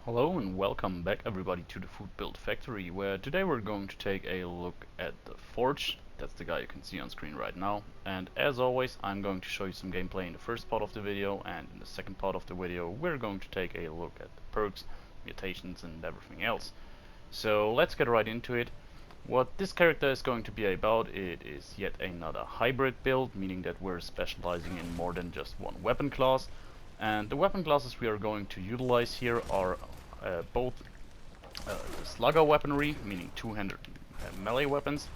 Hello and welcome back everybody to the Foodbuild factory, where today we're going to take a look at the forge. That's the guy you can see on screen right now, and as always I'm going to show you some gameplay in the first part of the video, and in the second part of the video we're going to take a look at the perks, mutations and everything else. So let's get right into it. What this character is going to be about, it is yet another hybrid build, meaning that we're specializing in more than just one weapon class. And the weapon classes we are going to utilize here are both slugger weaponry, meaning two-handed melee weapons,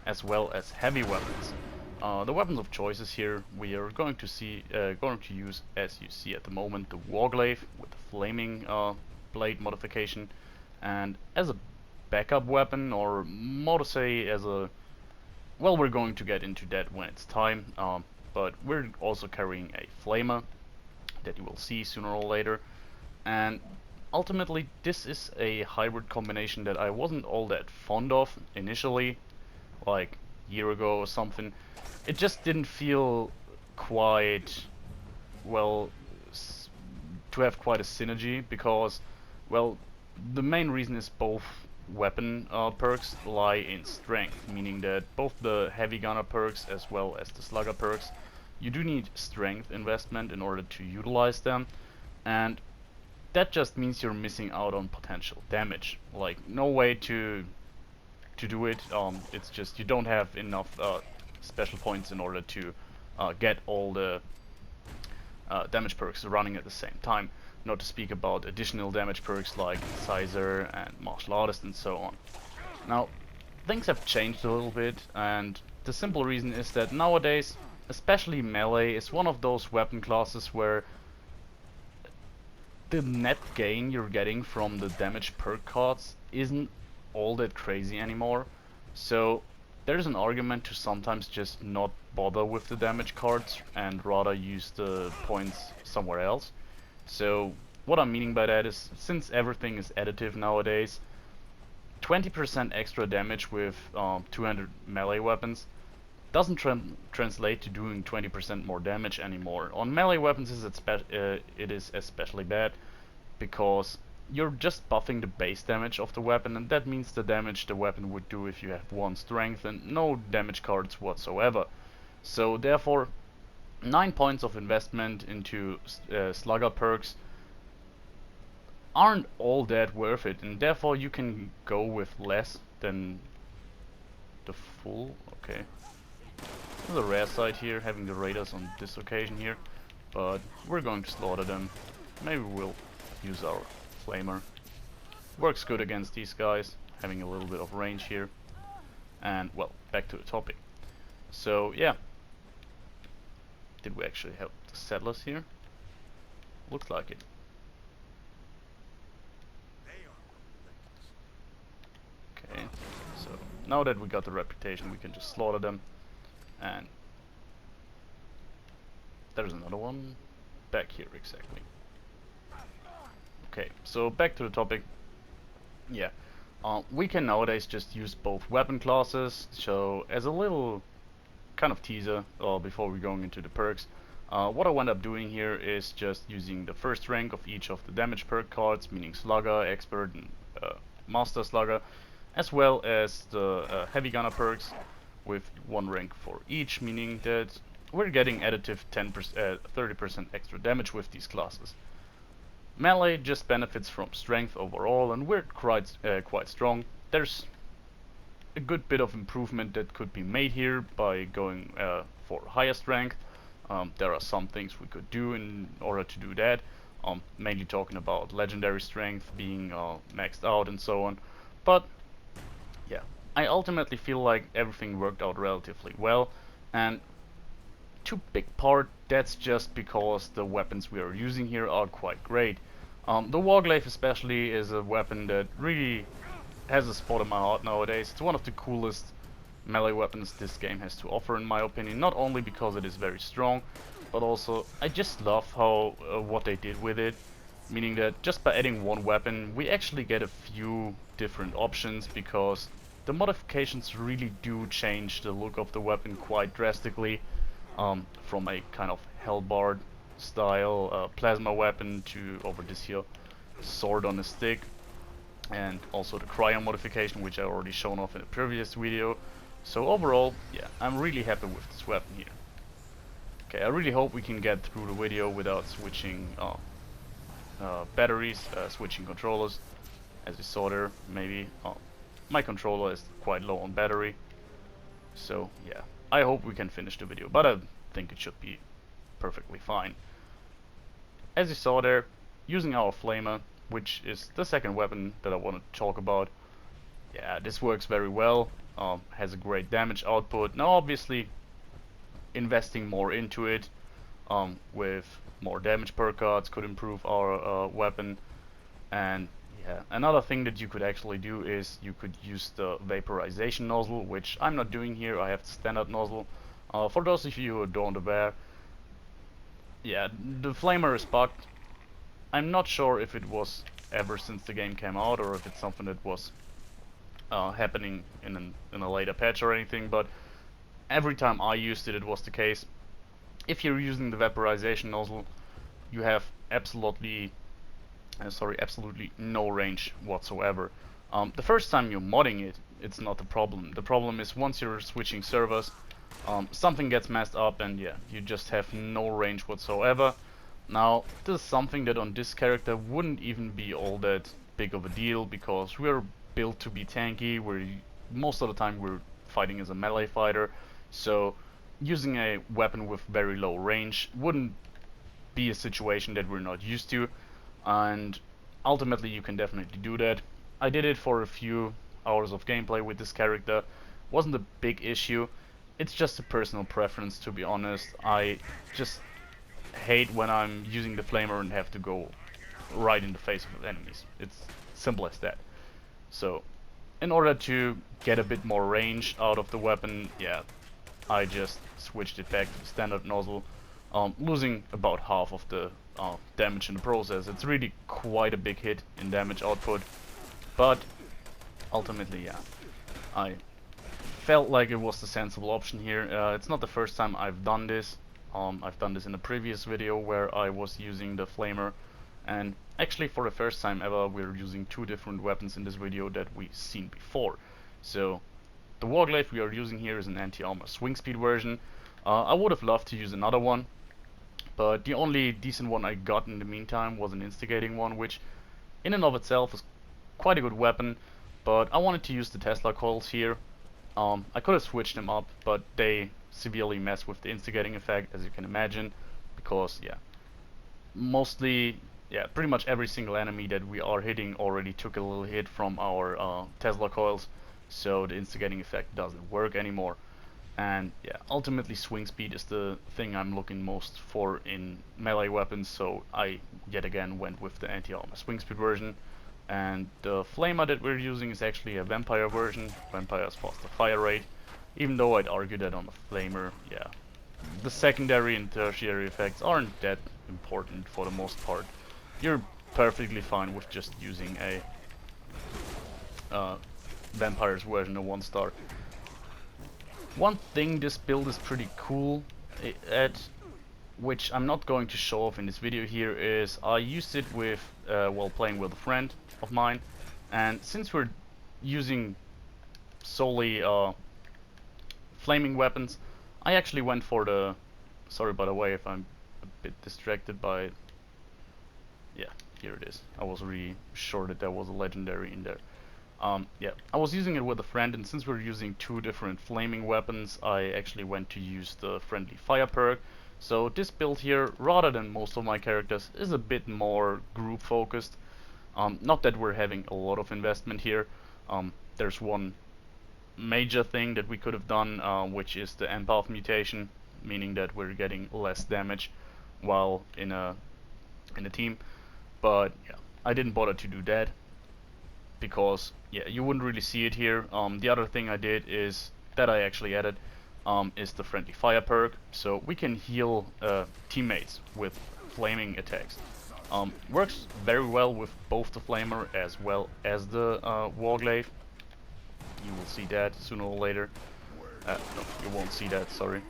as well as heavy weapons. The weapons of choices here we are going to use, as you see at the moment, the warglaive with the flaming blade modification, and as a backup weapon, or more to say, as a well, we're going to get into that when it's time. But we're also carrying a flamer that you will see sooner or later, and ultimately this is a hybrid combination that I wasn't all that fond of initially, like a year ago or something. It just didn't feel quite well to have quite a synergy, because, well, the main reason is both weapon perks lie in strength, meaning that both the heavy gunner perks as well as the slugger perks, you do need strength investment in order to utilize them, and that just means you're missing out on potential damage. Like, no way to do it. It's just you don't have enough special points in order to get all the damage perks running at the same time. Not to speak about additional damage perks like Incisor and Martial Artist and so on. Now, things have changed a little bit, and the simple reason is that nowadays, especially melee, is one of those weapon classes where the net gain you're getting from the damage perk cards isn't all that crazy anymore. So there's an argument to sometimes just not bother with the damage cards and rather use the points somewhere else. So what I'm meaning by that is, since everything is additive nowadays, 20% extra damage with 200 melee weapons doesn't translate to doing 20% more damage anymore. On melee weapons it is especially bad, because you're just buffing the base damage of the weapon, and that means the damage the weapon would do if you have 1 strength and no damage cards whatsoever. So therefore, 9 points of investment into slugger perks aren't all that worth it, and therefore you can go with less than the full. Okay, there's a rare side here, having the raiders on this occasion here, but we're going to slaughter them. Maybe we'll use our flamer. Works good against these guys, having a little bit of range here. And, well, back to the topic. So, yeah. Did we actually help the settlers here? Looks like it. Okay, so now that we got the reputation, we can just slaughter them. And there's another one back here, exactly. Okay, so back to the topic. Yeah, we can nowadays just use both weapon classes. So as a little kind of teaser before we're going into the perks, what I wound up doing here is just using the first rank of each of the damage perk cards, meaning Slugger, Expert and Master Slugger, as well as the heavy gunner perks with 1 rank for each, meaning that we're getting additive 30% extra damage with these classes. Melee just benefits from strength overall, and we're quite strong. There's a good bit of improvement that could be made here by going for higher strength. There are some things we could do in order to do that, mainly talking about legendary strength being maxed out and so on. But yeah, I ultimately feel like everything worked out relatively well, and to big part that's just because the weapons we are using here are quite great. The warglaive especially is a weapon that really has a spot in my heart nowadays. It's one of the coolest melee weapons this game has to offer, in my opinion, not only because it is very strong, but also I just love how what they did with it, meaning that just by adding 1 weapon we actually get a few different options, because the modifications really do change the look of the weapon quite drastically, from a kind of halberd style plasma weapon to over this here sword on a stick, and also the cryo modification, which I already shown off in a previous video. So overall, yeah, I'm really happy with this weapon here. Okay, I really hope we can get through the video without switching batteries, switching controllers. As you saw there, maybe my controller is quite low on battery. So yeah, I hope we can finish the video, but I think it should be perfectly fine. As you saw there, using our flamer, which is the second weapon that I want to talk about. Yeah, this works very well, has a great damage output. Now obviously, investing more into it with more damage per cards could improve our weapon. And yeah, another thing that you could actually do is you could use the vaporization nozzle, which I'm not doing here. I have the standard nozzle. For those of you who don't aware, yeah, the flamer is bugged. I'm not sure if it was ever since the game came out or if it's something that was happening in a later patch or anything, but every time I used it, it was the case. If you're using the vaporization nozzle, you have absolutely no range whatsoever. The first time you're modding it, it's not the problem. The problem is once you're switching servers, something gets messed up and yeah, you just have no range whatsoever. Now, this is something that on this character wouldn't even be all that big of a deal, because we're built to be tanky. Most of the time we're fighting as a melee fighter, so using a weapon with very low range wouldn't be a situation that we're not used to, and ultimately you can definitely do that. I did it for a few hours of gameplay with this character. Wasn't a big issue. It's just a personal preference, to be honest. I just hate when I'm using the flamer and have to go right in the face of enemies. It's simple as that. So in order to get a bit more range out of the weapon, yeah, I just switched it back to the standard nozzle, losing about half of the damage in the process. It's really quite a big hit in damage output, but ultimately, yeah, I felt like it was the sensible option here. It's not the first time I've done this. I've done this in a previous video where I was using the flamer, and actually for the first time ever we're using two different weapons in this video that we've seen before. So the warglaive we are using here is an anti-armor swing speed version. I would have loved to use another one, but the only decent one I got in the meantime was an instigating one, which in and of itself is quite a good weapon, but I wanted to use the Tesla coils here. I could have switched them up, but they severely mess with the instigating effect, as you can imagine, because yeah, pretty much every single enemy that we are hitting already took a little hit from our Tesla coils, so the instigating effect doesn't work anymore. And yeah, ultimately swing speed is the thing I'm looking most for in melee weapons, so I yet again went with the anti-armor swing speed version. And the flamer that we're using is actually a vampire version. Vampire has faster fire rate, even though I'd argue that on the flamer, yeah, the secondary and tertiary effects aren't that important for the most part. You're perfectly fine with just using a vampire's version of 1-star. One thing this build is pretty cool at, which I'm not going to show off in this video here, is I used it with while playing with a friend of mine, and since we're using solely flaming weapons, I actually went for the, sorry by the way if I'm a bit distracted by, yeah, here it is. I was really sure that there was a legendary in there. Yeah, I was using it with a friend, and since we're using two different flaming weapons, I actually went to use the friendly fire perk. So this build here, rather than most of my characters, is a bit more group focused. Not that we're having a lot of investment here. There's one major thing that we could have done, which is the empath mutation, meaning that we're getting less damage while in a team. But yeah, I didn't bother to do that, because yeah, you wouldn't really see it here. The other thing I did is that I actually added is the friendly fire perk, so we can heal teammates with flaming attacks. Works very well with both the flamer as well as the warglaive. You will see that sooner or later. No, you won't see that, sorry.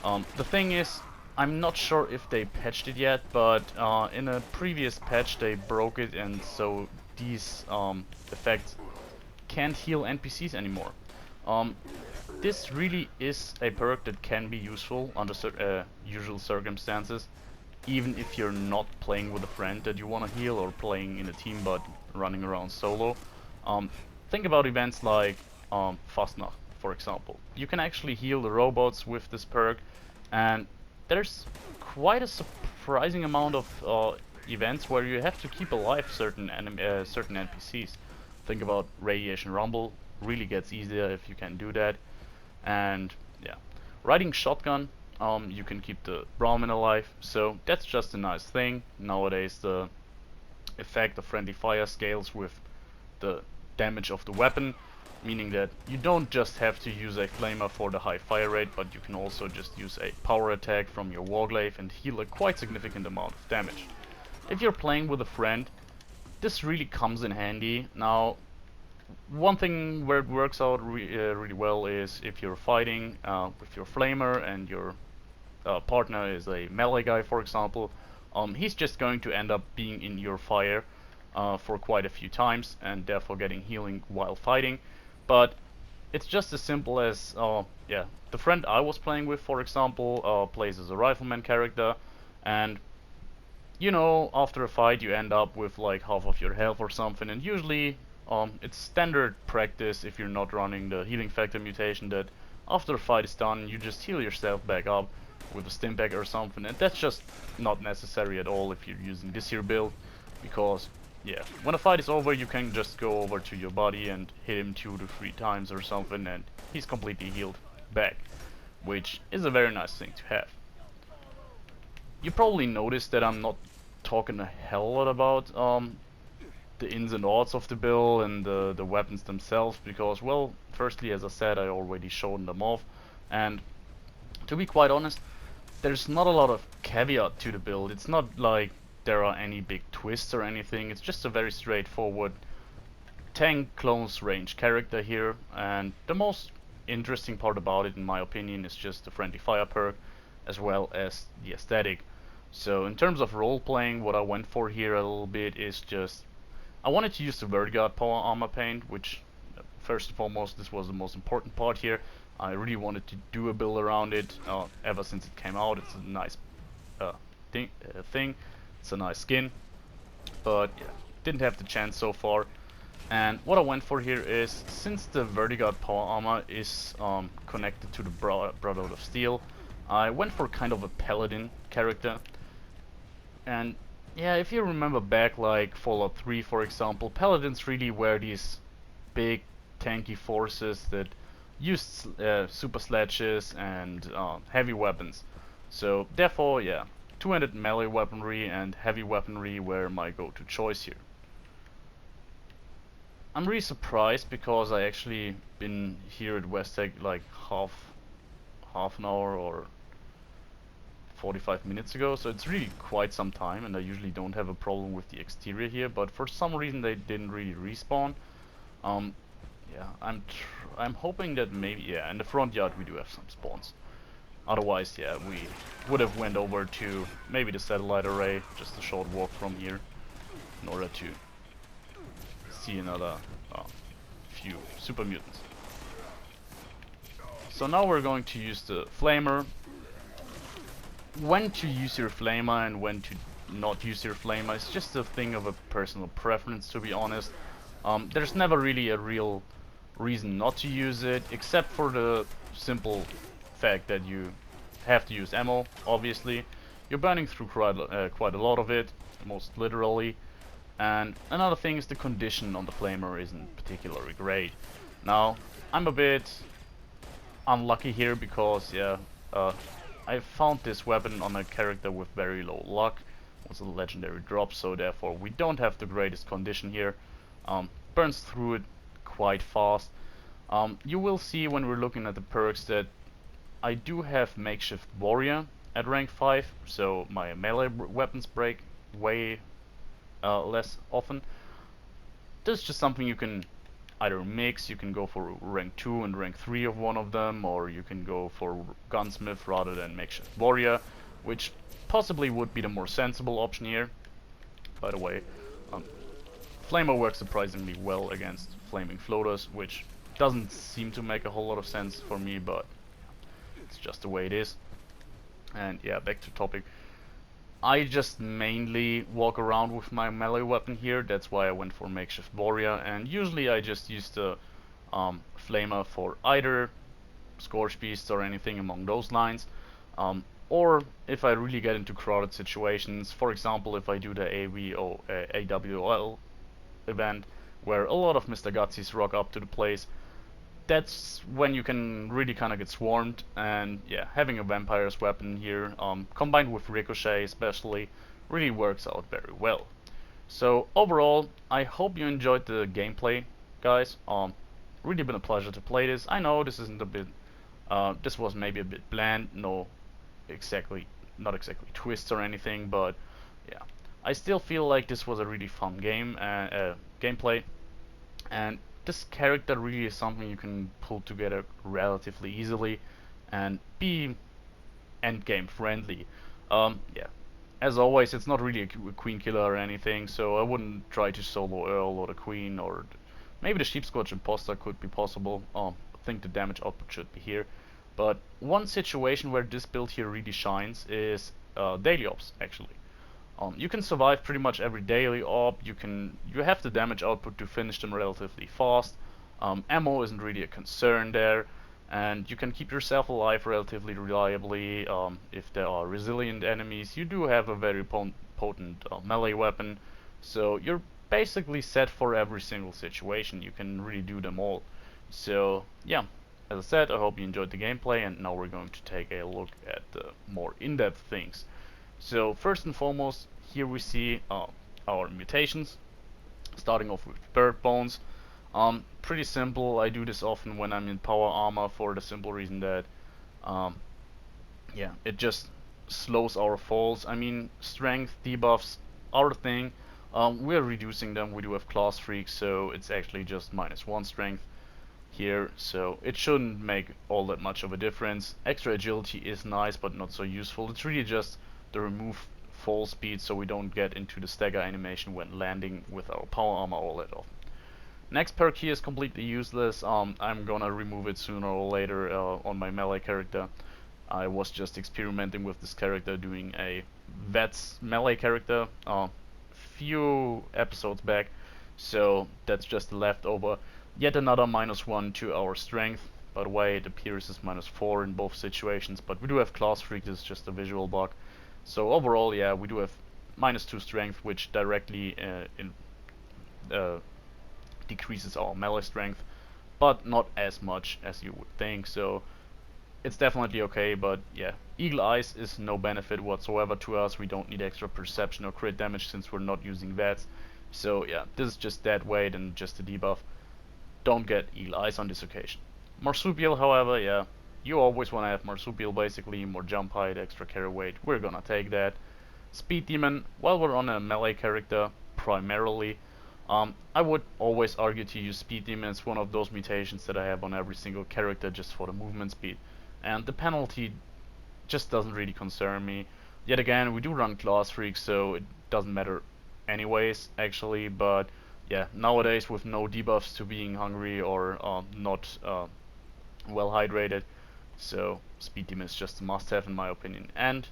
The thing is, I'm not sure if they patched it yet, but in a previous patch they broke it, and so these effects can't heal NPCs anymore. Um, this really is a perk that can be useful under usual circumstances, even if you're not playing with a friend that you want to heal or playing in a team but running around solo. Um, think about events like Fastnacht, for example. You can actually heal the robots with this perk, and there's quite a surprising amount of events where you have to keep alive certain NPCs. Think about Radiation Rumble, really gets easier if you can do that. And yeah, riding shotgun, you can keep the Brahmin alive, so that's just a nice thing. Nowadays the effect of friendly fire scales with the damage of the weapon, meaning that you don't just have to use a flamer for the high fire rate, but you can also just use a power attack from your warglaive and heal a quite significant amount of damage. If you're playing with a friend, this really comes in handy. Now, one thing where it works out really well is if you're fighting with your flamer and your partner is a melee guy, for example, he's just going to end up being in your fire for quite a few times and therefore getting healing while fighting. But it's just as simple as, yeah, the friend I was playing with, for example, plays as a rifleman character, and you know, after a fight you end up with like half of your health or something, and usually it's standard practice if you're not running the healing factor mutation that after a fight is done you just heal yourself back up with a stim pack or something, and that's just not necessary at all if you're using this here build, because yeah, when a fight is over you can just go over to your buddy and hit him 2 to 3 times or something and he's completely healed back, which is a very nice thing to have. You probably noticed that I'm not talking a hell lot about the ins and outs of the build and the weapons themselves, because, well, firstly, as I said, I already showed them off, and to be quite honest, there's not a lot of caveat to the build. It's not like there are any big twists or anything. It's just a very straightforward tank close range character here, and the most interesting part about it, in my opinion, is just the friendly fire perk as well as the aesthetic. So in terms of role playing, what I went for here a little bit is just I wanted to use the Vertigo power armor paint, which first and foremost this was the most important part here. I really wanted to do a build around it ever since it came out. It's a nice uh, thing. It's a nice skin, but yeah, didn't have the chance so far. And what I went for here is, since the Vertigo power armor is connected to the Brotherhood of Steel, I went for kind of a paladin character. And yeah, if you remember back like Fallout 3 for example, paladins really were these big tanky forces that used super sledges and heavy weapons. So therefore, yeah, two-handed melee weaponry and heavy weaponry were my go-to choice here. I'm really surprised because I actually been here at Westtech like half an hour or 45 minutes ago, so it's really quite some time, and I usually don't have a problem with the exterior here, but for some reason they didn't really respawn. Yeah, I'm hoping that maybe, yeah, in the front yard we do have some spawns. Otherwise, yeah, we would have went over to maybe the satellite array, just a short walk from here, in order to see another few super mutants. So now we're going to use the flamer. When to use your flamer and when to not use your flamer is just a thing of a personal preference, to be honest. There's never really a real reason not to use it, except for the simple fact that you have to use ammo, obviously. You're burning through quite a lot of it, most literally. And another thing is the condition on the flamer isn't particularly great. Now, I'm a bit unlucky here because, yeah, I found this weapon on a character with very low luck. It was a legendary drop, so therefore we don't have the greatest condition here. Burns through it quite fast. You will see when we're looking at the perks that I do have Makeshift Warrior at rank 5, so my melee weapons break way less often. This is just something you can either mix. You can go for rank 2 and rank 3 of one of them, or you can go for Gunsmith rather than Makeshift Warrior. which possibly would be the more sensible option here. By the way, um, Flamer works surprisingly well against flaming floaters, which doesn't seem to make a whole lot of sense for me, but it's just the way it is. And yeah, back to topic. I just mainly walk around with my melee weapon here, that's why I went for Makeshift Warrior, and usually I just use the Flamer for either Scorch Beasts or anything along those lines. Or if I really get into crowded situations, for example if I do the AWL event where a lot of Mr. Gutsy's rock up to the place, that's when you can really kind of get swarmed, and yeah, having a vampire's weapon here, combined with Ricochet especially, really works out very well. So overall, I hope you enjoyed the gameplay, guys. Really been a pleasure to play this. I know this isn't a bit, this was maybe a bit bland, not exactly twists or anything, but yeah, I still feel like this was a really fun game, gameplay, and this character really is something you can pull together relatively easily and be endgame friendly. Yeah, as always, it's not really a queen killer or anything, so I wouldn't try to solo Earl or the queen, or maybe the Sheepscotch Imposter could be possible. I think the damage output should be here. But one situation where this build here really shines is daily ops, actually. You can survive pretty much every daily op. You have the damage output to finish them relatively fast. Ammo isn't really a concern there, and you can keep yourself alive relatively reliably. If there are resilient enemies, you do have a very potent melee weapon, so you're basically set for every single situation. You can really do them all. So yeah, as I said, I hope you enjoyed the gameplay, and now we're going to take a look at the more in-depth things. So first and foremost, here we see our mutations, starting off with bird bones. Pretty simple. I do this often when I'm in power armor for the simple reason that yeah, it just slows our falls. I mean, strength debuffs are a thing. We're reducing them. We do have class freak, so it's actually just -1 strength here, so it shouldn't make all that much of a difference. Extra agility is nice, but not so useful. It's really just to remove fall speed so we don't get into the stagger animation when landing with our power armor all that often. Next perk here is completely useless. I'm gonna remove it sooner or later on my melee character. I was just experimenting with this character doing a Vets melee character few episodes back, so that's just a leftover. Yet another -1 to our strength. By the way, it appears as -4 in both situations, but we do have class freak, this is just a visual bug. So overall, yeah, we do have -2 strength, which directly decreases our melee strength, but not as much as you would think, so it's definitely okay. But yeah, Eagle Eyes is no benefit whatsoever to us. We don't need extra perception or crit damage since we're not using VATS. So yeah, this is just dead weight and just a debuff. Don't get Eagle Eyes on this occasion. Marsupial, however, yeah, you always want to have Marsupial basically, more jump height, extra carry weight, we're gonna take that. Speed Demon, while we're on a melee character primarily, I would always argue to use Speed Demon as one of those mutations that I have on every single character just for the movement speed. And the penalty just doesn't really concern me. Yet again, we do run Class Freak, so it doesn't matter anyways, actually, but yeah, nowadays with no debuffs to being hungry or not well hydrated, so Speed Demon is just a must-have in my opinion. And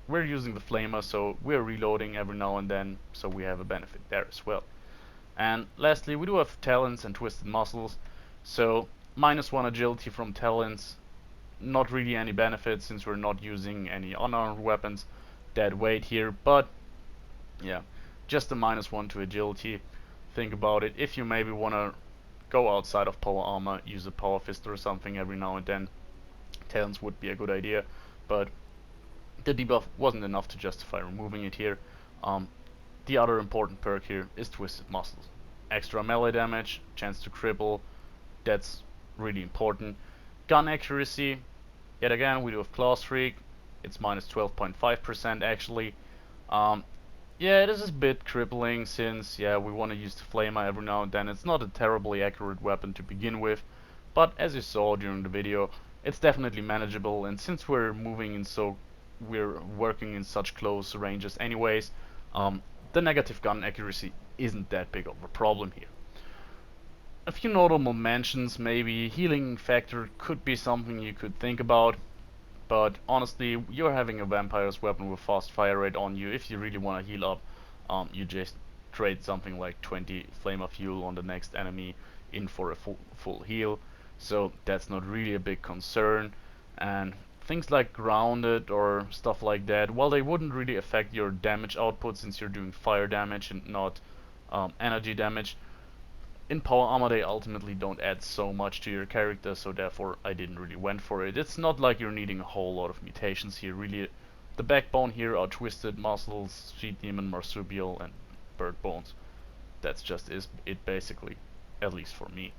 we're using the Flamer, so we're reloading every now and then, so we have a benefit there as well. And lastly, we do have Talons and Twisted Muscles, so -1 agility from Talons, not really any benefit since we're not using any unarmed weapons. Dead weight here, but yeah, just a -1 to agility. Think about it, if you maybe want to go outside of power armor, use a power fist or something every now and then, Talons would be a good idea, but the debuff wasn't enough to justify removing it here. The other important perk here is Twisted Muscles. Extra melee damage, chance to cripple, that's really important. Gun accuracy, yet again we do have Class Freak, it's -12.5% actually. Yeah, this is a bit crippling since, yeah, we want to use the Flamer every now and then. It's not a terribly accurate weapon to begin with, but as you saw during the video, it's definitely manageable, and since we're moving in so we're working in such close ranges anyways, the negative gun accuracy isn't that big of a problem here. A few notable mentions, maybe healing factor could be something you could think about, but honestly, you're having a vampire's weapon with fast fire rate on you. If you really want to heal up, you just trade something like 20 flamer fuel on the next enemy in for a full heal, so that's not really a big concern. And things like grounded or stuff like that, while they wouldn't really affect your damage output since you're doing fire damage and not energy damage, in power armor they ultimately don't add so much to your character, so therefore I didn't really went for it. It's not like you're needing a whole lot of mutations here, really. The backbone here are Twisted Muscles, Sheet Demon, Marsupial, and Bird Bones. That's just it basically, at least for me.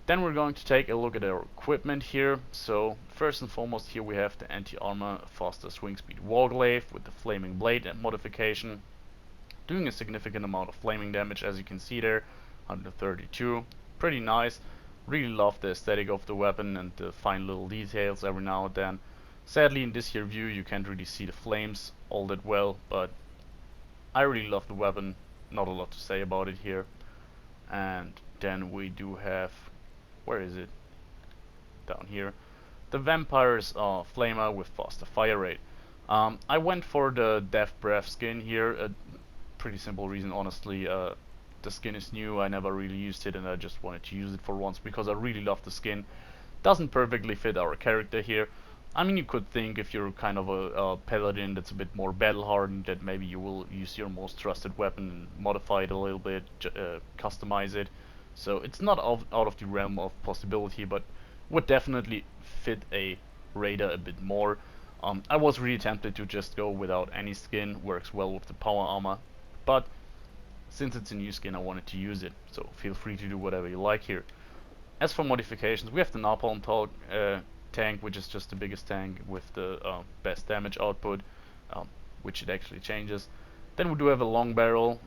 Then we're going to take a look at our equipment here. So first and foremost here we have the anti-armor faster swing speed warglaive with the flaming blade modification, doing a significant amount of flaming damage as you can see there, 132. Pretty nice. Really love the aesthetic of the weapon and the fine little details every now and then. Sadly in this here view you can't really see the flames all that well, but I really love the weapon. Not a lot to say about it here. And then we do have, where is it? Down here. The Vampire's Flamer with faster fire rate. I went for the Death Breath skin here. A pretty simple reason, honestly. The skin is new, I never really used it and I just wanted to use it for once because I really love the skin. Doesn't perfectly fit our character here. I mean, you could think if you're kind of a paladin that's a bit more battle hardened that maybe you will use your most trusted weapon and modify it a little bit, customize it. So it's not out of the realm of possibility, but would definitely fit a raider a bit more. I was really tempted to just go without any skin, works well with the power armor, but since it's a new skin I wanted to use it, so feel free to do whatever you like here. As for modifications, we have the Napalm tank, which is just the biggest tank with the best damage output, which it actually changes. Then we do have a long barrel.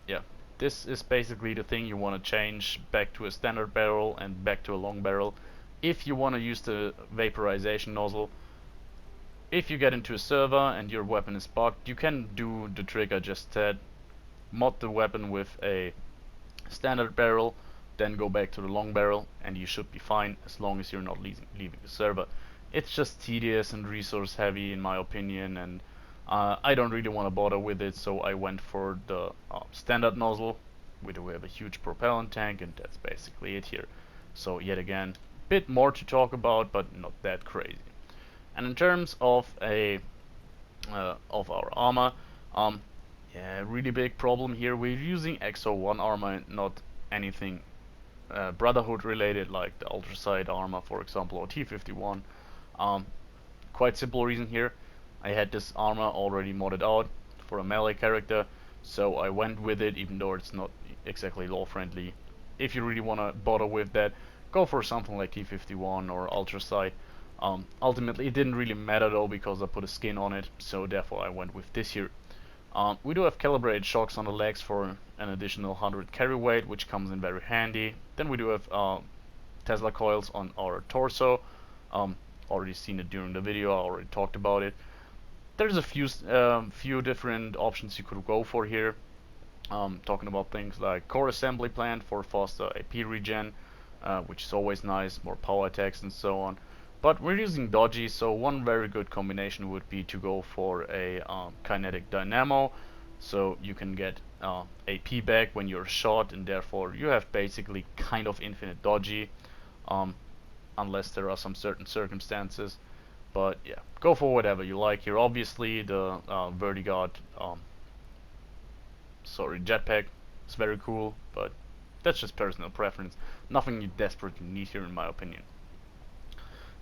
Yeah, this is basically the thing you want to change back to a standard barrel and back to a long barrel if you want to use the vaporization nozzle. If you get into a server and your weapon is bugged, you can do the trick I just said, mod the weapon with a standard barrel, then go back to the long barrel and you should be fine as long as you're not leaving the server. It's just tedious and resource heavy in my opinion, and I don't really want to bother with it, so I went for the standard nozzle. We do have a huge propellant tank and that's basically it here. So yet again, bit more to talk about but not that crazy. And in terms of our armor, yeah, really big problem here. We're using XO1 armor and not anything Brotherhood related like the Ultraside armor, for example, or T51. Quite simple reason here. I had this armor already modded out for a melee character, so I went with it even though it's not exactly law friendly. If you really want to bother with that, go for something like T51 or Ultraside. Ultimately it didn't really matter though because I put a skin on it, so therefore I went with this here. We do have calibrated shocks on the legs for an additional 100 carry weight, which comes in very handy. Then we do have Tesla coils on our torso. Already seen it during the video, I already talked about it. There's a few different options you could go for here. Talking about things like core assembly plant for faster AP regen, which is always nice, more power attacks and so on. But we're using dodgy, so one very good combination would be to go for a kinetic dynamo, so you can get AP back when you're shot, and therefore you have basically kind of infinite dodgy, unless there are some certain circumstances. But yeah, go for whatever you like here. Obviously the Vertigard, jetpack is very cool, but that's just personal preference. Nothing you desperately need here in my opinion.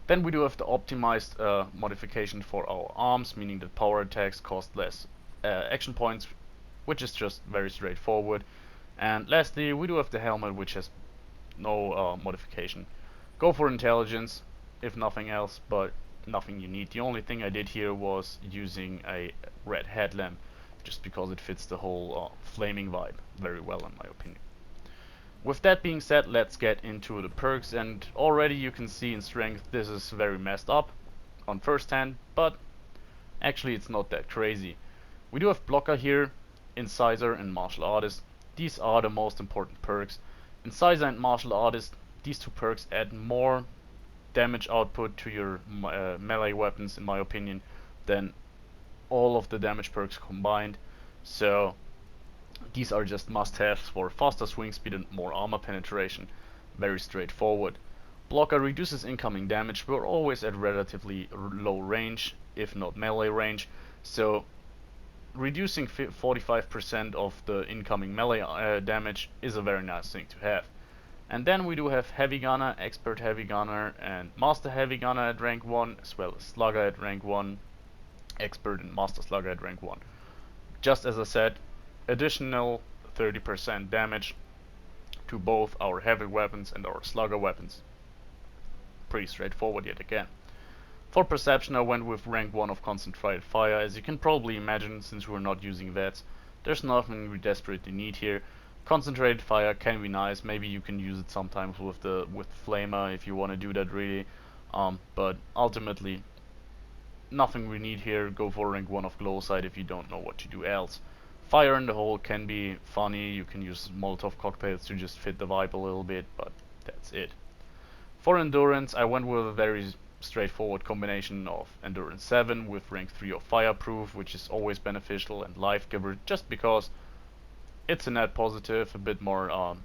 Then we do have the optimized modification for our arms, meaning that power attacks cost less action points, which is just very straightforward. And lastly, we do have the helmet, which has no modification. Go for intelligence, if nothing else, but nothing you need. The only thing I did here was using a red headlamp, just because it fits the whole flaming vibe very well in my opinion. With that being said, let's get into the perks, and already you can see in strength this is very messed up on first hand, but Actually, it's not that crazy. We do have Blocker here, Incisor and Martial Artist. These are the most important perks. Incisor and Martial Artist, these two perks add more damage output to your melee weapons, in my opinion, than all of the damage perks combined. So these are just must-haves for faster swing speed and more armor penetration. Very straightforward. Blocker reduces incoming damage, but always at relatively low range, if not melee range. So reducing 45% of the incoming melee damage is a very nice thing to have. And then we do have Heavy Gunner, Expert Heavy Gunner, and Master Heavy Gunner at rank 1, as well as Slugger at rank 1, Expert and Master Slugger at rank 1. Just as I said, additional 30% damage to both our heavy weapons and our slugger weapons. Pretty straightforward yet again. For perception I went with rank 1 of concentrated fire. As you can probably imagine, since we're not using VETs, there's nothing we desperately need here. Concentrated fire can be nice, maybe you can use it sometimes with Flamer if you want to do that really, but ultimately nothing we need here. Go for rank 1 of glow sight if you don't know what to do else. Fire in the hole can be funny, you can use Molotov cocktails to just fit the vibe a little bit, but that's it. For endurance, I went with a very straightforward combination of endurance 7 with rank 3 of fireproof, which is always beneficial, and life giver, just because it's a net positive, a bit more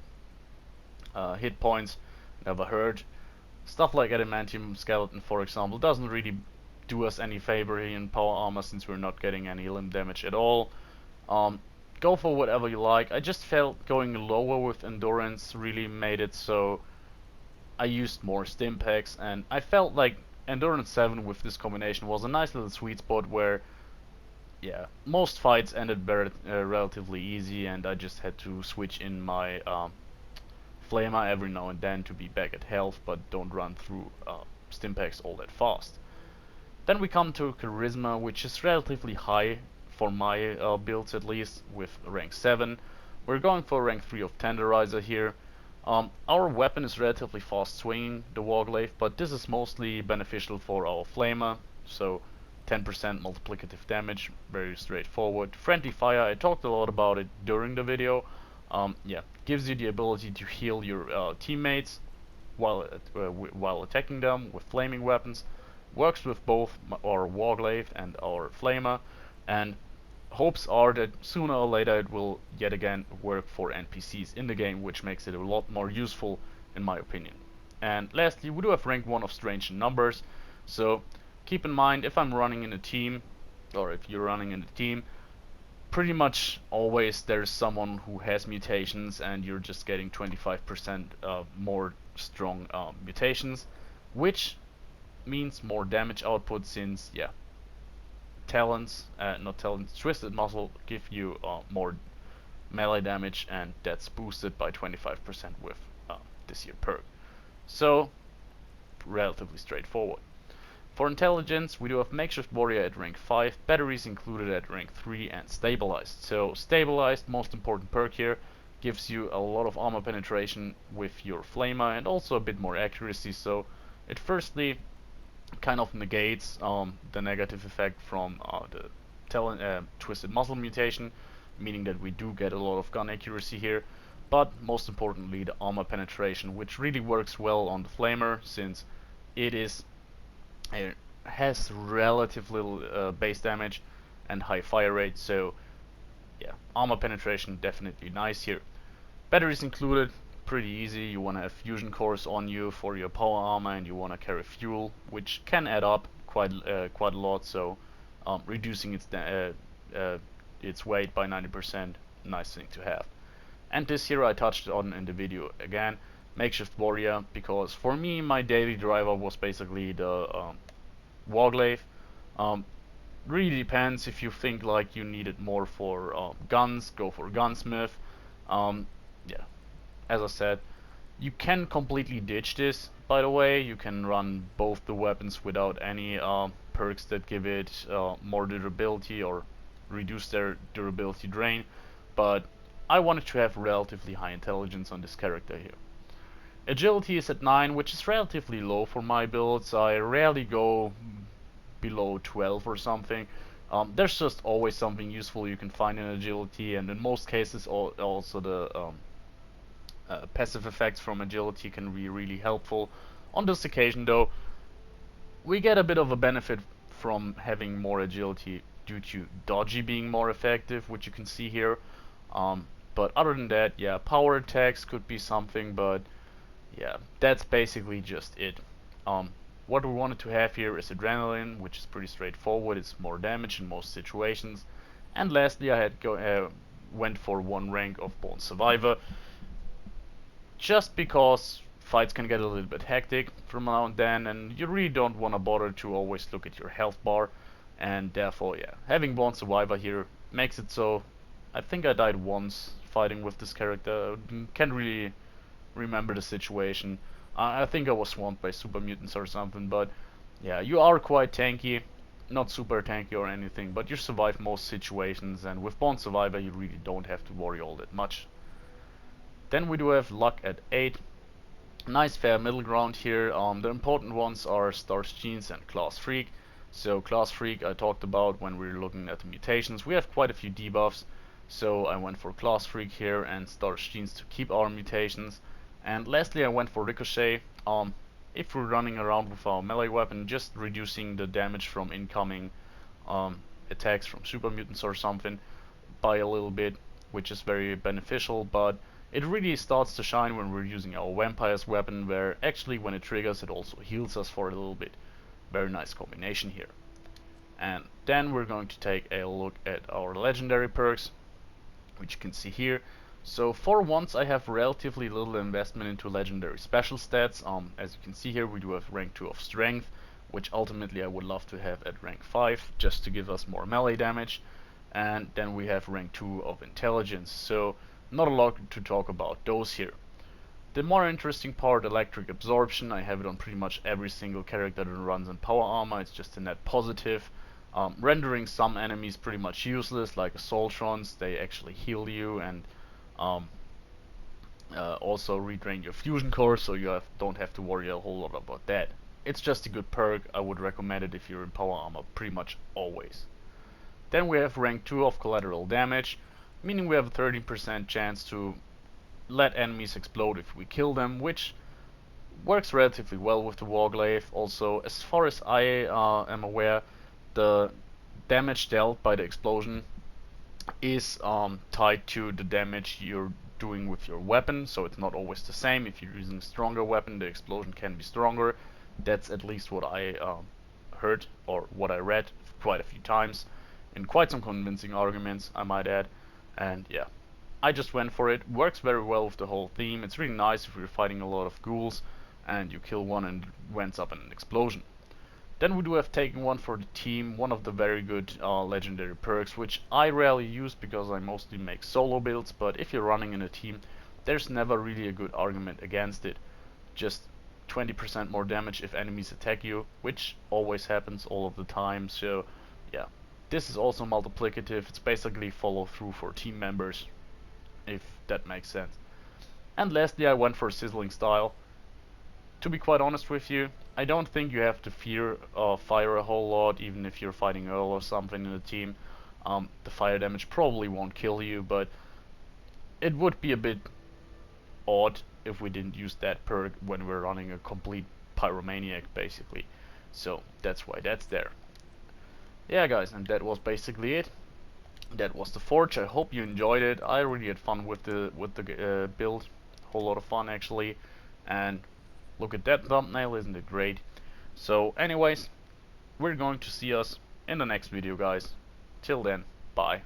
hit points, never hurt. Stuff like adamantium skeleton, for example, doesn't really do us any favor here in power armor since we're not getting any limb damage at all. Go for whatever you like. I just felt going lower with endurance really made it so I used more stim packs, and I felt like endurance 7 with this combination was a nice little sweet spot where, yeah, most fights ended relatively easy, and I just had to switch in my flamer every now and then to be back at health, but don't run through stim packs all that fast. Then we come to charisma, which is relatively high for my builds at least, with rank 7. We're going for rank 3 of tenderizer here. Our weapon is relatively fast swinging, the Warglaive, but this is mostly beneficial for our flamer, so 10% multiplicative damage, very straightforward. Friendly fire, I talked a lot about it during the video. Yeah, gives you the ability to heal your teammates while attacking them with flaming weapons. Works with both our Warglaive and our flamer, and hopes are that sooner or later it will yet again work for NPCs in the game, which makes it a lot more useful in my opinion. And lastly, we do have rank 1 of strange numbers, so keep in mind, if I'm running in a team, or if you're running in a team, pretty much always there's someone who has mutations and you're just getting 25% more strong mutations, which means more damage output since, yeah, Twisted Muscle give you more melee damage, and that's boosted by 25% with this here perk. So, relatively straightforward. For intelligence, we do have Makeshift Warrior at rank 5, batteries included at rank 3, and Stabilized. So, Stabilized, most important perk here, gives you a lot of armor penetration with your flamer and also a bit more accuracy. So, it firstly kind of negates the negative effect from the Twisted Muscle mutation, meaning that we do get a lot of gun accuracy here, but most importantly the armor penetration, which really works well on the flamer since it has relative little base damage and high fire rate. So yeah, armor penetration definitely nice here. Batteries included, pretty easy. You want to have fusion cores on you for your power armor, and you want to carry fuel, which can add up quite a lot. So reducing its weight by 90%, nice thing to have. And this here I touched on in the video again, Makeshift Warrior, because for me my daily driver was basically the Warglaive. Really depends. If you think like you need it more for guns, go for Gunsmith. Yeah, as I said, you can completely ditch this, by the way. You can run both the weapons without any perks that give it more durability or reduce their durability drain, but I wanted to have relatively high intelligence on this character here. Agility is at 9, which is relatively low for my builds. I rarely go below 12 or something. There's just always something useful you can find in agility, and in most cases also the passive effects from agility can be really helpful. On this occasion though, we get a bit of a benefit from having more agility due to dodgy being more effective, which you can see here. But other than that, yeah, power attacks could be something, but yeah, that's basically just it. What we wanted to have here is adrenaline, which is pretty straightforward. It's more damage in most situations. And lastly, I had went for 1 rank of Born Survivor, just because fights can get a little bit hectic from now and then, and you really don't want to bother to always look at your health bar, and therefore, yeah, having Born Survivor here makes it so. I think I died once fighting with this character. Can't really remember the situation. I think I was swamped by super mutants or something, but yeah, you are quite tanky. Not super tanky or anything, but you survive most situations, and with Born Survivor you really don't have to worry all that much. Then we do have luck at 8. Nice fair middle ground here. The important ones are Star's Genes and Class Freak. So Class Freak I talked about when we were looking at the mutations. We have quite a few debuffs, so I went for Class Freak here and Star's Genes to keep our mutations. And lastly I went for Ricochet. If we're running around with our melee weapon, just reducing the damage from incoming attacks from super mutants or something by a little bit, which is very beneficial, but it really starts to shine when we're using our vampire's weapon, where actually when it triggers it also heals us for a little bit. Very nice combination here. And then we're going to take a look at our legendary perks, which you can see here. So for once I have relatively little investment into legendary special stats. As you can see here, we do have rank 2 of strength, which ultimately I would love to have at rank 5 just to give us more melee damage. And then we have rank 2 of intelligence, so not a lot to talk about those here. The more interesting part, electric absorption, I have it on pretty much every single character that runs in power armor. It's just a net positive, rendering some enemies pretty much useless, like assaultrons. They actually heal you and also redrain your fusion core, so you don't have to worry a whole lot about that. It's just a good perk. I would recommend it if you're in power armor pretty much always. Then we have rank 2 of collateral damage, meaning we have a 30% chance to let enemies explode if we kill them, which works relatively well with the Warglaive. Also, as far as I am aware, the damage dealt by the explosion is tied to the damage you're doing with your weapon, so it's not always the same. If you're using a stronger weapon, the explosion can be stronger. That's at least what I heard, or what I read quite a few times, in quite some convincing arguments, I might add. And yeah, I just went for it. Works very well with the whole theme. It's really nice if you're fighting a lot of ghouls and you kill one and it ends up in an explosion. Then we do have taken one for the team, one of the very good legendary perks, which I rarely use because I mostly make solo builds, but if you're running in a team, there's never really a good argument against it. Just 20% more damage if enemies attack you, which always happens all of the time, so yeah. This is also multiplicative. It's basically follow through for team members, if that makes sense. And lastly I went for Sizzling Style. To be quite honest with you, I don't think you have to fear fire a whole lot, even if you're fighting Earl or something in a team. The fire damage probably won't kill you, but it would be a bit odd if we didn't use that perk when we're running a complete pyromaniac basically. So that's why that's there. Yeah guys, and that was basically it. That was the Forge. I hope you enjoyed it. I really had fun with the build. Whole lot of fun actually. And look at that thumbnail, isn't it great? So anyways, we're going to see us in the next video guys. Till then, bye.